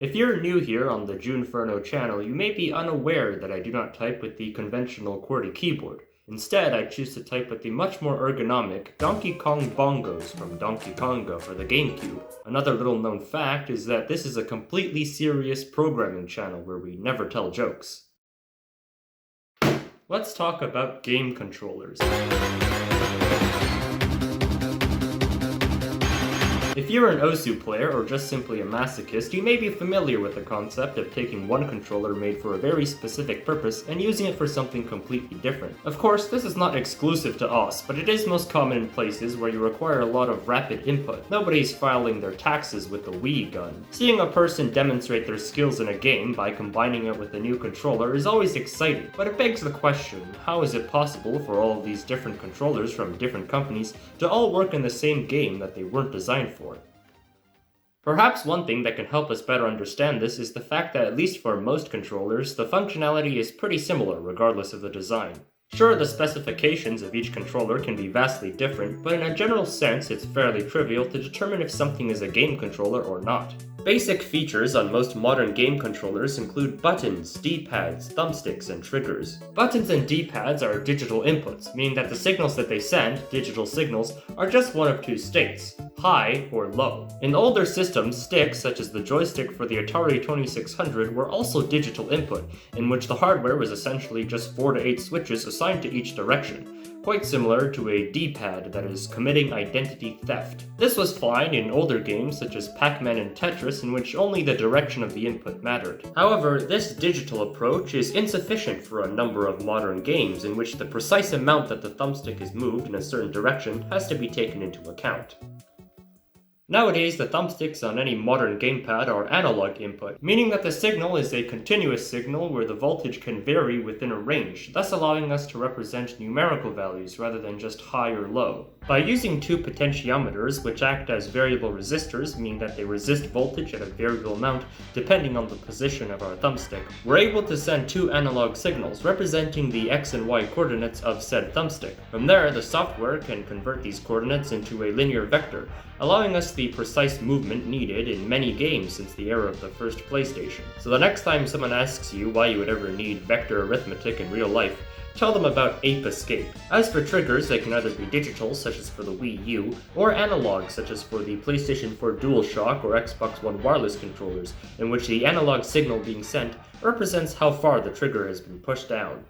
If you're new here on the Junferno channel, you may be unaware that I do not type with the conventional QWERTY keyboard. Instead, I choose to type with the much more ergonomic Donkey Kong Bongos from Donkey Konga for the GameCube. Another little known fact is that this is a completely serious programming channel where we never tell jokes. Let's talk about game controllers. If you're an Osu player, or just simply a masochist, you may be familiar with the concept of taking one controller made for a very specific purpose and using it for something completely different. Of course, this is not exclusive to us, but it is most common in places where you require a lot of rapid input. Nobody's filing their taxes with a Wii gun. Seeing a person demonstrate their skills in a game by combining it with a new controller is always exciting, but it begs the question, how is it possible for all of these different controllers from different companies to all work in the same game that they weren't designed for? Perhaps one thing that can help us better understand this is the fact that at least for most controllers, the functionality is pretty similar regardless of the design. Sure, the specifications of each controller can be vastly different, but in a general sense it's fairly trivial to determine if something is a game controller or not. Basic features on most modern game controllers include buttons, D-pads, thumbsticks, and triggers. Buttons and D-pads are digital inputs, meaning that the signals that they send, digital signals, are just one of two states, high or low. In older systems, sticks, such as the joystick for the Atari 2600, were also digital input, in which the hardware was essentially just 4 to 8 switches assigned to each direction. Quite similar to a D-pad that is committing identity theft. This was fine in older games such as Pac-Man and Tetris, in which only the direction of the input mattered. However, this digital approach is insufficient for a number of modern games in which the precise amount that the thumbstick is moved in a certain direction has to be taken into account. Nowadays, the thumbsticks on any modern gamepad are analog input, meaning that the signal is a continuous signal where the voltage can vary within a range, thus allowing us to represent numerical values rather than just high or low. By using two potentiometers, which act as variable resistors, meaning that they resist voltage at a variable amount depending on the position of our thumbstick, we're able to send two analog signals representing the x and y coordinates of said thumbstick. From there, the software can convert these coordinates into a linear vector, allowing us the precise movement needed in many games since the era of the first PlayStation. So the next time someone asks you why you would ever need vector arithmetic in real life, tell them about Ape Escape. As for triggers, they can either be digital, such as for the Wii U, or analog, such as for the PlayStation 4 DualShock or Xbox One wireless controllers, in which the analog signal being sent represents how far the trigger has been pushed down.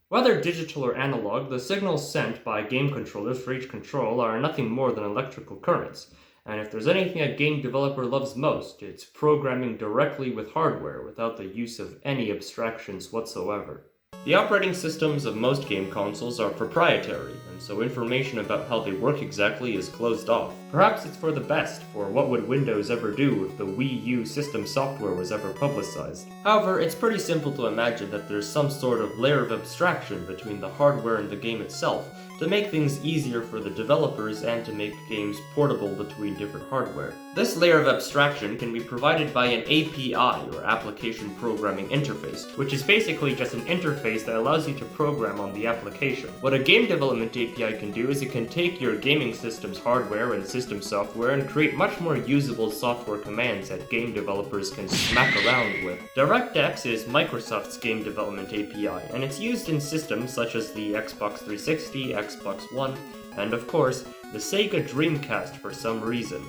Whether digital or analog, the signals sent by game controllers for each control are nothing more than electrical currents. And if there's anything a game developer loves most, it's programming directly with hardware without the use of any abstractions whatsoever. The operating systems of most game consoles are proprietary, and so information about how they work exactly is closed off. Perhaps it's for the best, for what would Windows ever do if the Wii U system software was ever publicized? However, it's pretty simple to imagine that there's some sort of layer of abstraction between the hardware and the game itself, to make things easier for the developers and to make games portable between different hardware. This layer of abstraction can be provided by an API, or Application Programming Interface, which is basically just an interface that allows you to program on the application. What a game development API can do is it can take your gaming system's hardware and system software and create much more usable software commands that game developers can smack around with. Directx is Microsoft's game development API, and it's used in systems such as the Xbox 360, Xbox One, and of course, the Sega Dreamcast for some reason.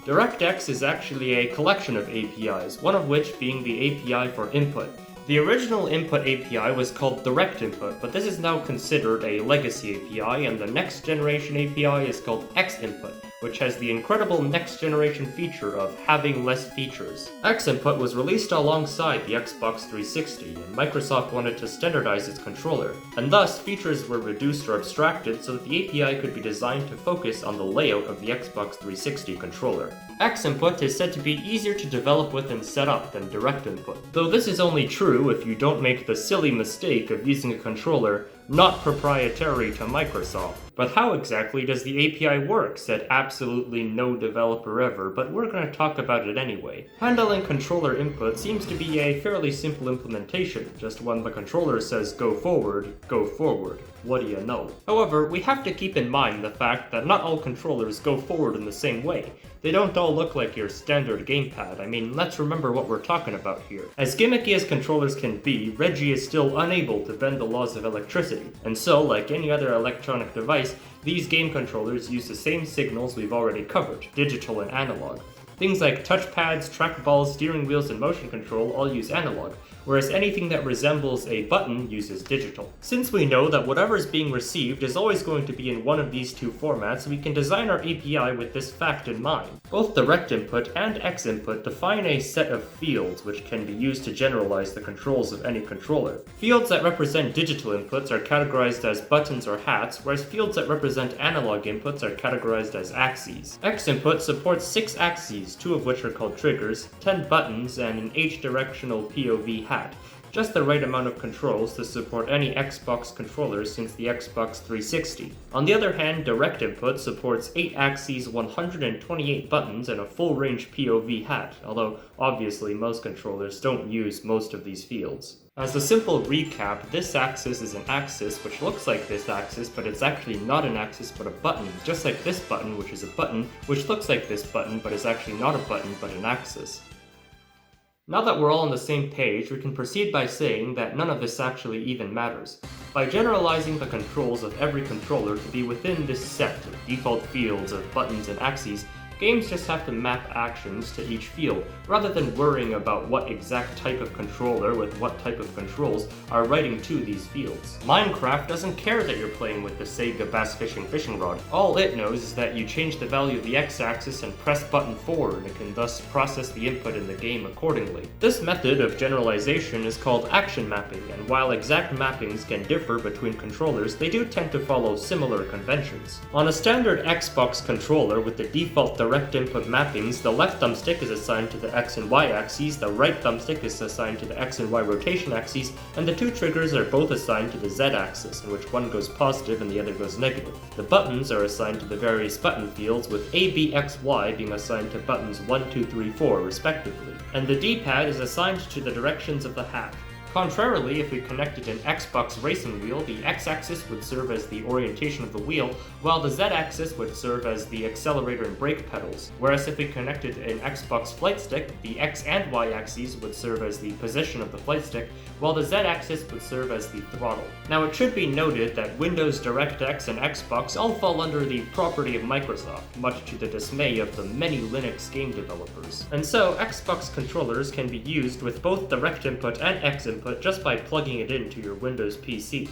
Directx is actually a collection of APIs, one of which being the API for input. The original input API was called Direct Input, but this is now considered a legacy API, and the next generation API is called X-Input, which has the incredible next generation feature of having less features. X-Input was released alongside the Xbox 360, and Microsoft wanted to standardize its controller, and thus features were reduced or abstracted so that the API could be designed to focus on the layout of the Xbox 360 controller. X-Input is said to be easier to develop with and set up than Direct Input, though this is only true if you don't make the silly mistake of using a controller not proprietary to Microsoft. But how exactly does the API work? Said absolutely no developer ever, but we're going to talk about it anyway. Handling controller input seems to be a fairly simple implementation, just when the controller says go forward, what do you know? However, we have to keep in mind the fact that not all controllers go forward in the same way, they don't all look like your standard gamepad. I mean, let's remember what we're talking about here. As gimmicky as controllers can be, Reggie is still unable to bend the laws of electricity, and so, like any other electronic device, these game controllers use the same signals we've already covered, digital and analog. Things like touchpads, trackballs, steering wheels, and motion control all use analog, whereas anything that resembles a button uses digital. Since we know that whatever is being received is always going to be in one of these two formats, we can design our API with this fact in mind. Both direct input and X input define a set of fields which can be used to generalize the controls of any controller. Fields that represent digital inputs are categorized as buttons or hats, whereas fields that represent analog inputs are categorized as axes. X input supports 6 axes, 2 of which are called triggers, 10 buttons, and an H-directional POV hat. Just the right amount of controls to support any Xbox controllers since the Xbox 360. On the other hand, direct input supports 8 axes, 128 buttons, and a full-range POV hat, although obviously most controllers don't use most of these fields. As a simple recap, this axis is an axis which looks like this axis, but it's actually not an axis but a button, just like this button, which is a button, which looks like this button but is actually not a button but an axis. Now that we're all on the same page, we can proceed by saying that none of this actually even matters. By generalizing the controls of every controller to be within this set of default fields of buttons and axes, games just have to map actions to each field, rather than worrying about what exact type of controller with what type of controls are writing to these fields. Minecraft doesn't care that you're playing with the Sega Bass fishing rod. All it knows is that you change the value of the x-axis and press button 4, and it can thus process the input in the game accordingly. This method of generalization is called action mapping, and while exact mappings can differ between controllers, they do tend to follow similar conventions. On a standard Xbox controller with the default direct input mappings, the left thumbstick is assigned to the X and Y axes, the right thumbstick is assigned to the X and Y rotation axes, and the two triggers are both assigned to the Z axis, in which one goes positive and the other goes negative. The buttons are assigned to the various button fields, with A, B, X, Y being assigned to buttons 1, 2, 3, 4 respectively. And the D-pad is assigned to the directions of the hat. Contrarily, if we connected an Xbox racing wheel, the X-axis would serve as the orientation of the wheel, while the Z-axis would serve as the accelerator and brake pedals. Whereas if we connected an Xbox flight stick, the X and Y axes would serve as the position of the flight stick, while the Z-axis would serve as the throttle. Now it should be noted that Windows, DirectX, and Xbox all fall under the property of Microsoft, much to the dismay of the many Linux game developers. And so, Xbox controllers can be used with both direct input and X input just by plugging it into your Windows PC.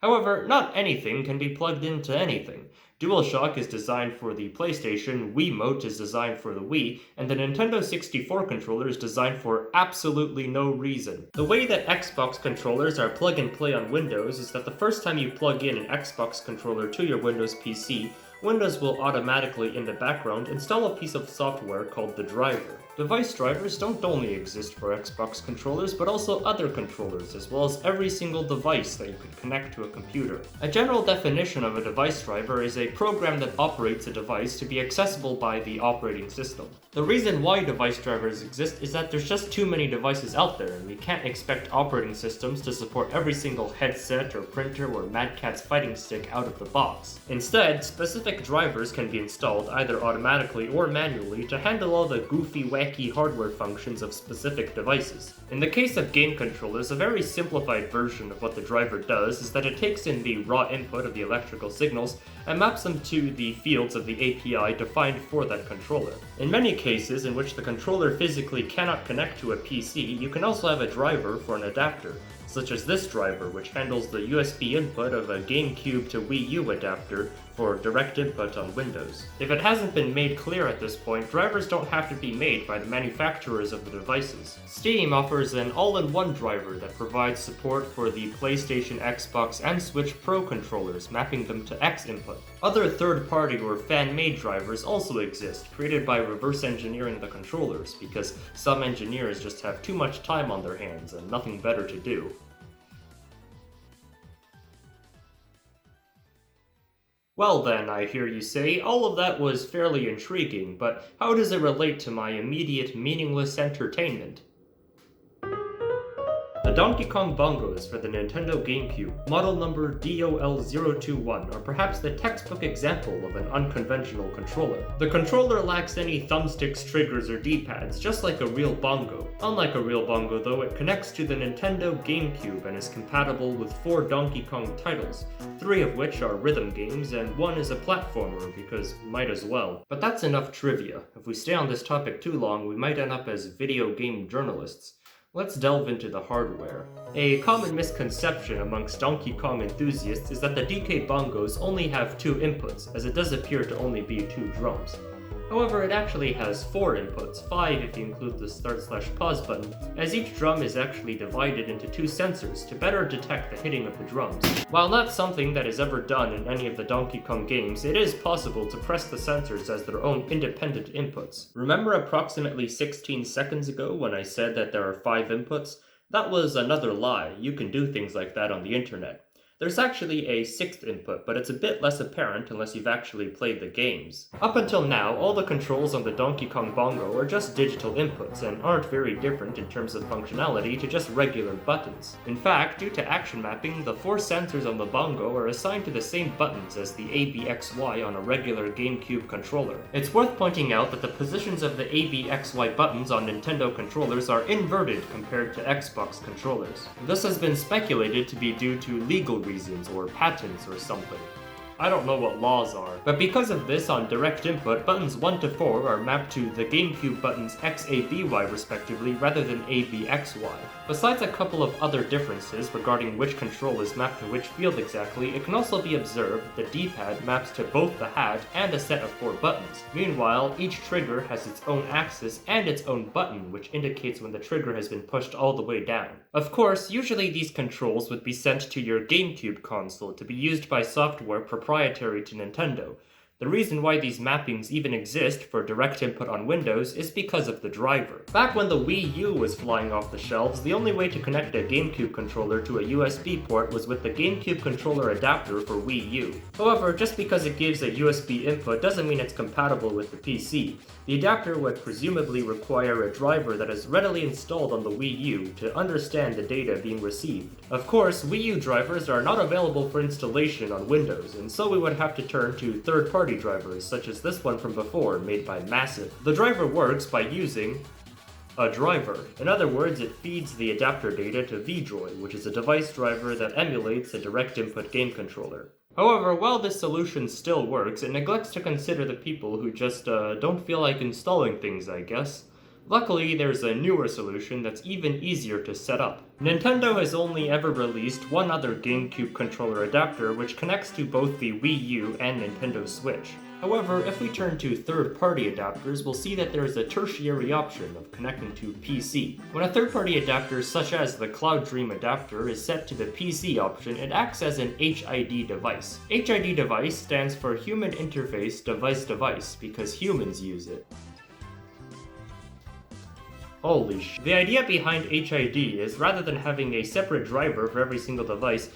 However, not anything can be plugged into anything. DualShock is designed for the PlayStation, Wiimote is designed for the Wii, and the Nintendo 64 controller is designed for absolutely no reason. The way that Xbox controllers are plug and play on Windows is that the first time you plug in an Xbox controller to your Windows PC, Windows will automatically, in the background, install a piece of software called the driver. Device drivers don't only exist for Xbox controllers, but also other controllers, as well as every single device that you could connect to a computer. A general definition of a device driver is a program that operates a device to be accessible by the operating system. The reason why device drivers exist is that there's just too many devices out there, and we can't expect operating systems to support every single headset or printer or Mad Catz fighting stick out of the box. Instead, specific drivers can be installed either automatically or manually to handle all the goofy, wacky hardware functions of specific devices. In the case of game controllers, a very simplified version of what the driver does is that it takes in the raw input of the electrical signals and maps them to the fields of the API defined for that controller. In many cases in which the controller physically cannot connect to a PC, you can also have a driver for an adapter, such as this driver, which handles the USB input of a GameCube to Wii U adapter for direct input on Windows. If it hasn't been made clear at this point, drivers don't have to be made by the manufacturers of the devices. Steam offers an all-in-one driver that provides support for the PlayStation, Xbox, and Switch Pro controllers, mapping them to X input. Other third-party or fan-made drivers also exist, created by reverse engineering the controllers, because some engineers just have too much time on their hands and nothing better to do. Well then, I hear you say, all of that was fairly intriguing, but how does it relate to my immediate meaningless entertainment? Donkey Kong Bongos for the Nintendo GameCube, model number DOL021, are perhaps the textbook example of an unconventional controller. The controller lacks any thumbsticks, triggers, or D-pads, just like a real bongo. Unlike a real bongo though, it connects to the Nintendo GameCube and is compatible with 4 Donkey Kong titles, 3 of which are rhythm games and 1 is a platformer because might as well. But that's enough trivia. If we stay on this topic too long, we might end up as video game journalists. Let's delve into the hardware. A common misconception amongst Donkey Kong enthusiasts is that the DK Bongos only have 2 inputs, as it does appear to only be 2 drums. However, it actually has 4 inputs, 5 if you include the start/pause button, as each drum is actually divided into 2 sensors to better detect the hitting of the drums. While not something that is ever done in any of the Donkey Kong games, it is possible to press the sensors as their own independent inputs. Remember approximately 16 seconds ago when I said that there are 5 inputs? That was another lie. You can do things like that on the internet. There's actually a 6th input, but it's a bit less apparent unless you've actually played the games. Up until now, all the controls on the Donkey Kong Bongo are just digital inputs and aren't very different in terms of functionality to just regular buttons. In fact, due to action mapping, the 4 sensors on the Bongo are assigned to the same buttons as the ABXY on a regular GameCube controller. It's worth pointing out that the positions of the ABXY buttons on Nintendo controllers are inverted compared to Xbox controllers. This has been speculated to be due to legal reasons or patents or something. I don't know what laws are, but because of this on direct input, buttons 1 to 4 are mapped to the GameCube buttons XABY respectively rather than ABXY. Besides a couple of other differences regarding which control is mapped to which field exactly, it can also be observed that the D-pad maps to both the hat and a set of 4 buttons. Meanwhile, each trigger has its own axis and its own button, which indicates when the trigger has been pushed all the way down. Of course, usually these controls would be sent to your GameCube console to be used by software proprietary to Nintendo. The reason why these mappings even exist for direct input on Windows is because of the driver. Back when the Wii U was flying off the shelves, the only way to connect a GameCube controller to a USB port was with the GameCube controller adapter for Wii U. However, just because it gives a USB input doesn't mean it's compatible with the PC. The adapter would presumably require a driver that is readily installed on the Wii U to understand the data being received. Of course, Wii U drivers are not available for installation on Windows, and so we would have to turn to third-party drivers, such as this one from before, made by Massive. The driver works by using a driver. In other words, it feeds the adapter data to VDroid, which is a device driver that emulates a direct input game controller. However, while this solution still works, it neglects to consider the people who just don't feel like installing things, I guess. Luckily, there's a newer solution that's even easier to set up. Nintendo has only ever released one other GameCube controller adapter which connects to both the Wii U and Nintendo Switch. However, if we turn to third-party adapters, we'll see that there is a tertiary option of connecting to PC. When a third-party adapter such as the Cloud Dream adapter is set to the PC option, it acts as an HID device. HID device stands for Human Interface Device because humans use it. Holy sh! The idea behind HID is rather than having a separate driver for every single device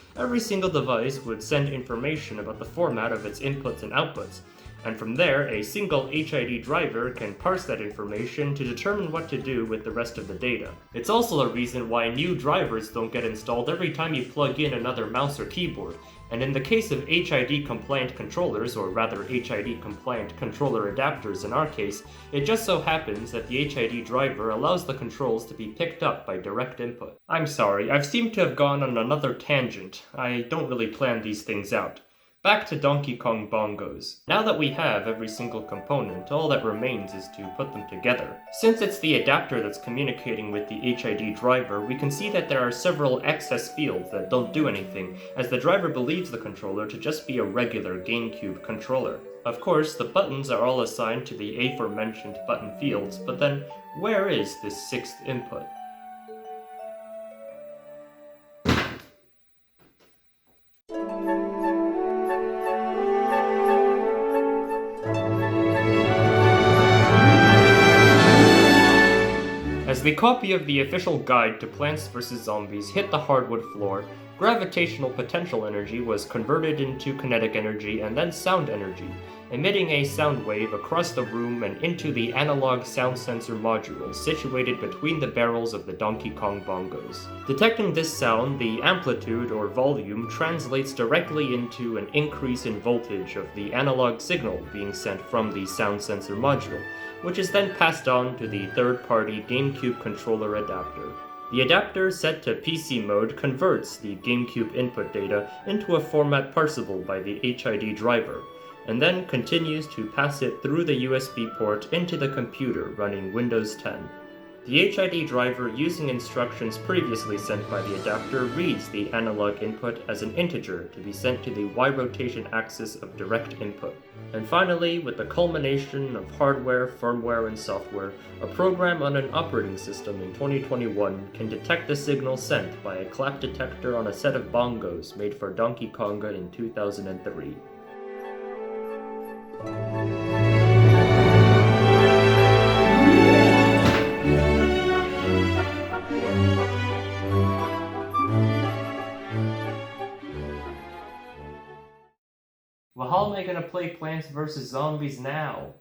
would send information about the format of its inputs and outputs. And from there, a single HID driver can parse that information to determine what to do with the rest of the data. It's also a reason why new drivers don't get installed every time you plug in another mouse or keyboard. And in the case of HID-compliant controllers, or rather HID-compliant controller adapters in our case, it just so happens that the HID driver allows the controls to be picked up by direct input. I'm sorry, I've seemed to have gone on another tangent. I don't really plan these things out. Back to Donkey Kong Bongos. Now that we have every single component, all that remains is to put them together. Since it's the adapter that's communicating with the HID driver, we can see that there are several excess fields that don't do anything, as the driver believes the controller to just be a regular GameCube controller. Of course, the buttons are all assigned to the aforementioned button fields, but then where is this 6th input? As the copy of the official guide to Plants vs. Zombies hit the hardwood floor, Gravitational potential energy was converted into kinetic energy and then sound energy, emitting a sound wave across the room and into the analog sound sensor module situated between the barrels of the Donkey Kong Bongos. Detecting this sound, the amplitude or volume translates directly into an increase in voltage of the analog signal being sent from the sound sensor module, which is then passed on to the third-party GameCube controller adapter. The adapter set to PC mode converts the GameCube input data into a format parsable by the HID driver, and then continues to pass it through the USB port into the computer running Windows 10. The HID driver, using instructions previously sent by the adapter, reads the analog input as an integer to be sent to the Y rotation axis of direct input. And finally, with the culmination of hardware, firmware, and software, a program on an operating system in 2021 can detect the signal sent by a clap detector on a set of bongos made for Donkey Konga in 2003. Well, how am I gonna play Plants vs. Zombies now?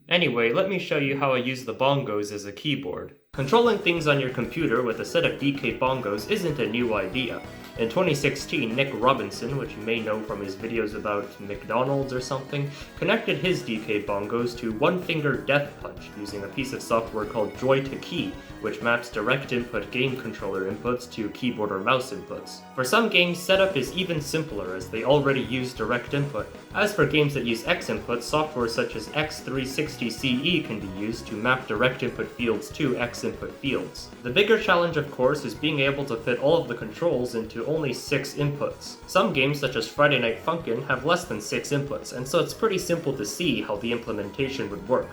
Anyway, let me show you how I use the bongos as a keyboard. Controlling things on your computer with a set of DK Bongos isn't a new idea. In 2016, Nick Robinson, which you may know from his videos about McDonald's or something, connected his DK Bongos to one-finger death punch using a piece of software called Joy to Key, which maps direct input game controller inputs to keyboard or mouse inputs. For some games, setup is even simpler as they already use direct input. As for games that use X inputs, software such as X360CE can be used to map direct input fields to X input fields. The bigger challenge, of course, is being able to fit all of the controls into only 6 inputs. Some games, such as Friday Night Funkin', have less than 6 inputs, and so it's pretty simple to see how the implementation would work.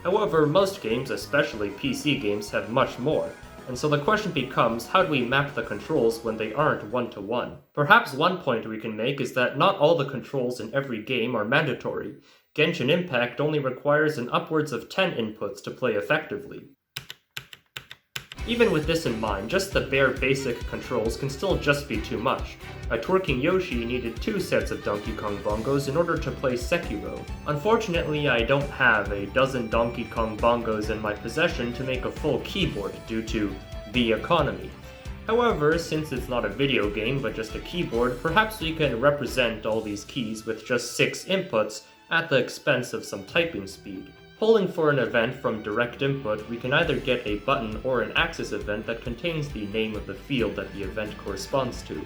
However, most games, especially PC games, have much more, and so the question becomes, how do we map the controls when they aren't one-to-one? Perhaps one point we can make is that not all the controls in every game are mandatory. Genshin Impact only requires an upwards of 10 inputs to play effectively. Even with this in mind, just the bare basic controls can still just be too much. A twerking Yoshi needed 2 sets of Donkey Kong Bongos in order to play Sekiro. Unfortunately, I don't have a dozen Donkey Kong Bongos in my possession to make a full keyboard due to the economy. However, since it's not a video game but just a keyboard, perhaps we can represent all these keys with just 6 inputs at the expense of some typing speed. Polling for an event from direct input, we can either get a button or an axis event that contains the name of the field that the event corresponds to.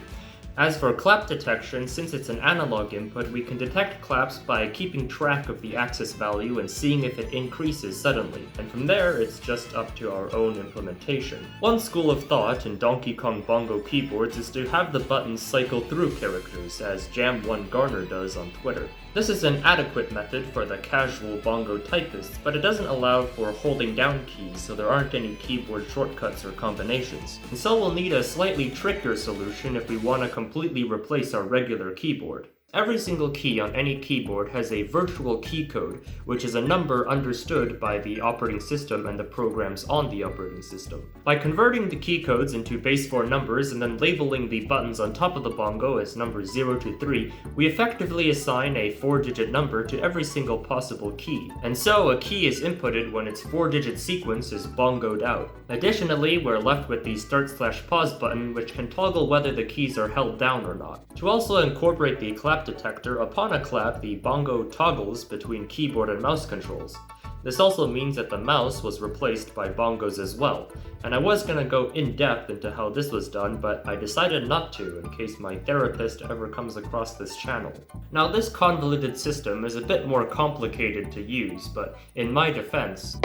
As for clap detection, since it's an analog input, we can detect claps by keeping track of the axis value and seeing if it increases suddenly, and from there it's just up to our own implementation. One school of thought in Donkey Kong Bongo keyboards is to have the buttons cycle through characters, as Jam1Garner does on Twitter. This is an adequate method for the casual bongo typists, but it doesn't allow for holding down keys, so there aren't any keyboard shortcuts or combinations. And so we'll need a slightly trickier solution if we want to completely replace our regular keyboard. Every single key on any keyboard has a virtual key code, which is a number understood by the operating system and the programs on the operating system. By converting the key codes into base 4 numbers and then labeling the buttons on top of the bongo as numbers 0 to 3, we effectively assign a 4-digit number to every single possible key. And so a key is inputted when its 4-digit sequence is bongoed out. Additionally, we're left with the start/pause button, which can toggle whether the keys are held down or not. To also incorporate the clap detector, upon a clap, the bongo toggles between keyboard and mouse controls. This also means that the mouse was replaced by bongos as well, and I was gonna go in depth into how this was done, but I decided not to in case my therapist ever comes across this channel. Now, this convoluted system is a bit more complicated to use, but in my defense...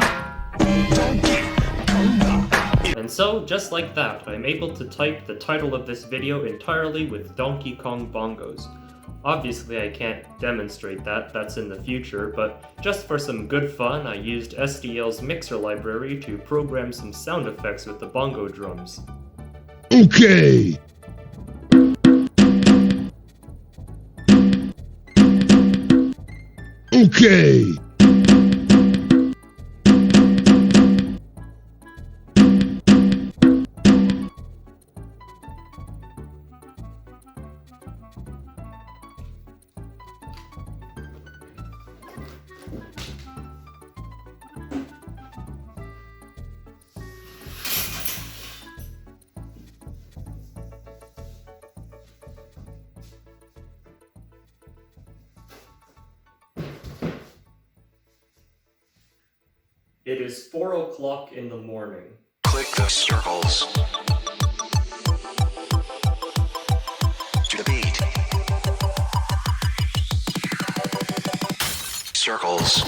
And so, just like that, I'm able to type the title of this video entirely with Donkey Kong Bongos. Obviously I can't demonstrate that, that's in the future, but just for some good fun, I used SDL's mixer library to program some sound effects with the bongo drums. Okay! Okay! It is 4 o'clock in the morning. Click the circles to the beat. Circles.